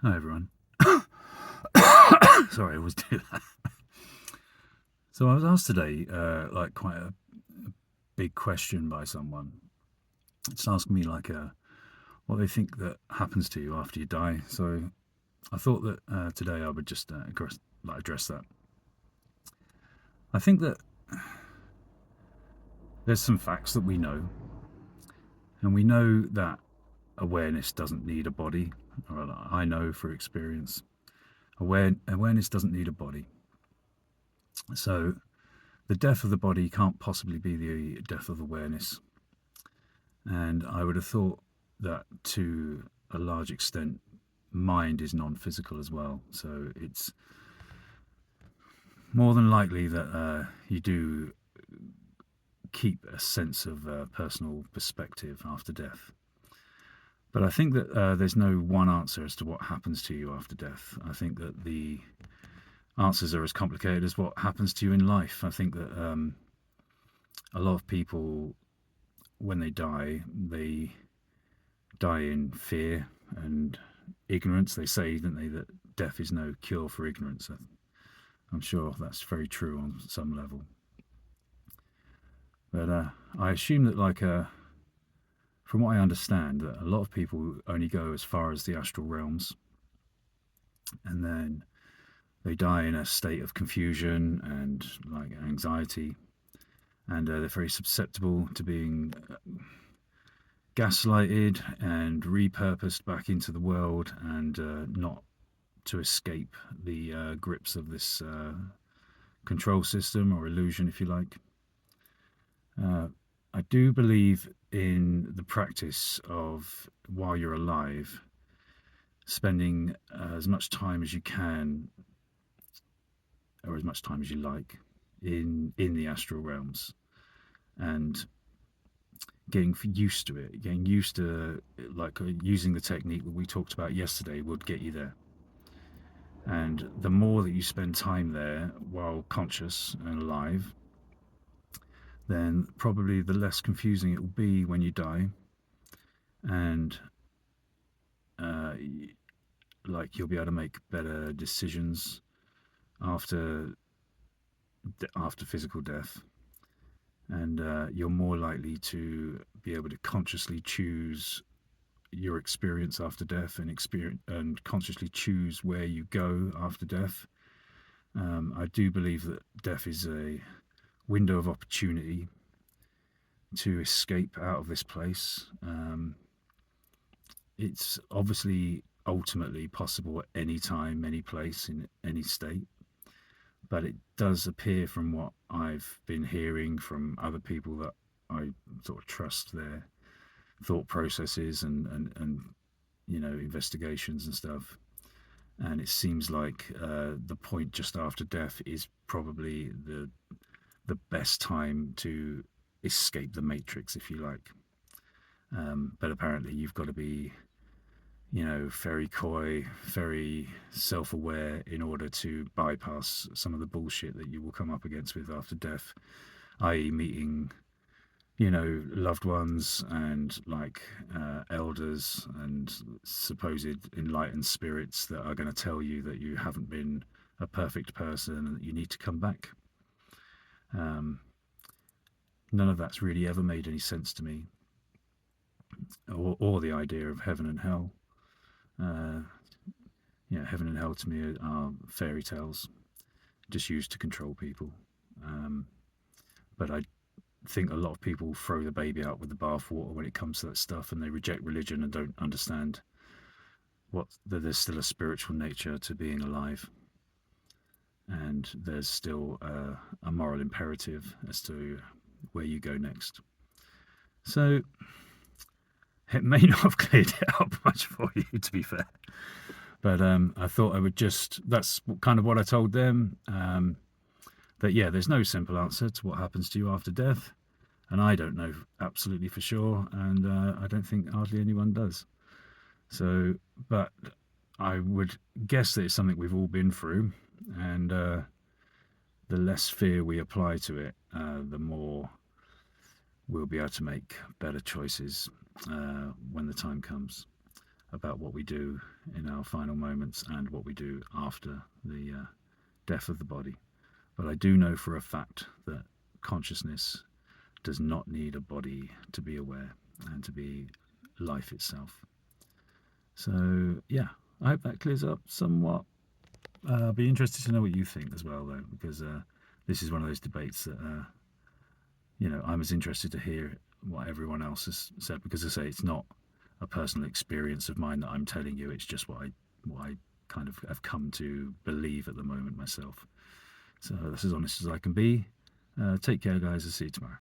Hi everyone. Sorry, I always do that. So I was asked today, like quite a big question by someone. It's asking me what they think that happens to you after you die. So I thought that today I would just address that. I think that there's some facts that we know, and we know that awareness doesn't need a body. Or I know for experience, awareness doesn't need a body. So the death of the body can't possibly be the death of awareness. And I would have thought that to a large extent, mind is non physical as well. So it's more than likely that you do keep a sense of personal perspective after death. But I think that there's no one answer as to what happens to you after death. I think that the answers are as complicated as what happens to you in life. I think that a lot of people, when they die in fear and ignorance. They say, don't they, that death is no cure for ignorance. I'm sure that's very true on some level. But I assume that, from what I understand, that a lot of people only go as far as the astral realms, and then they die in a state of confusion and like anxiety, and they're very susceptible to being gaslighted and repurposed back into the world and not to escape the grips of this control system or illusion, if you like. Uh, I do believe in the practice of, while you're alive, spending as much time as you can, or as much time as you like, in the astral realms, and getting used to it, getting used to using the technique that we talked about yesterday would get you there. And the more that you spend time there while conscious and alive, then probably the less confusing it will be when you die. And uh, you'll be able to make better decisions after physical death, and you're more likely to be able to consciously choose your experience after death and consciously choose where you go after death. I do believe that death is a window of opportunity to escape out of this place. It's obviously ultimately possible at any time, any place, in any state. But it does appear, from what I've been hearing from other people that I sort of trust their thought processes and investigations and stuff. And it seems like the point just after death is probably the best time to escape the matrix, if you like. But apparently, you've got to be, very coy, very self aware in order to bypass some of the bullshit that you will come up against with after death, i.e., meeting, loved ones and elders and supposed enlightened spirits that are going to tell you that you haven't been a perfect person and that you need to come back. Um, None of that's really ever made any sense to me, or the idea of heaven and hell. Uh, Heaven and hell to me are fairy tales, just used to control people. Um, but I think a lot of people throw the baby out with the bathwater when it comes to that stuff, and they reject religion and don't understand that there's still a spiritual nature to being alive, and there's still a moral imperative as to where you go next. So it may not have cleared it up much for you, to be fair. But I thought I would that's kind of what I told them. That, yeah, there's no simple answer to what happens to you after death. And I don't know absolutely for sure. And I don't think hardly anyone does. So, but I would guess that it's something we've all been through. And the less fear we apply to it, the more we'll be able to make better choices when the time comes. about what we do in our final moments and what we do after the death of the body. But I do know for a fact that consciousness does not need a body to be aware and to be life itself. So, yeah, I hope that clears up somewhat. I'll be interested to know what you think as well, though, because this is one of those debates that, I'm as interested to hear what everyone else has said, because I say it's not a personal experience of mine that I'm telling you. It's just what I kind of have come to believe at the moment myself. So that's as honest as I can be. Take care, guys. I'll see you tomorrow.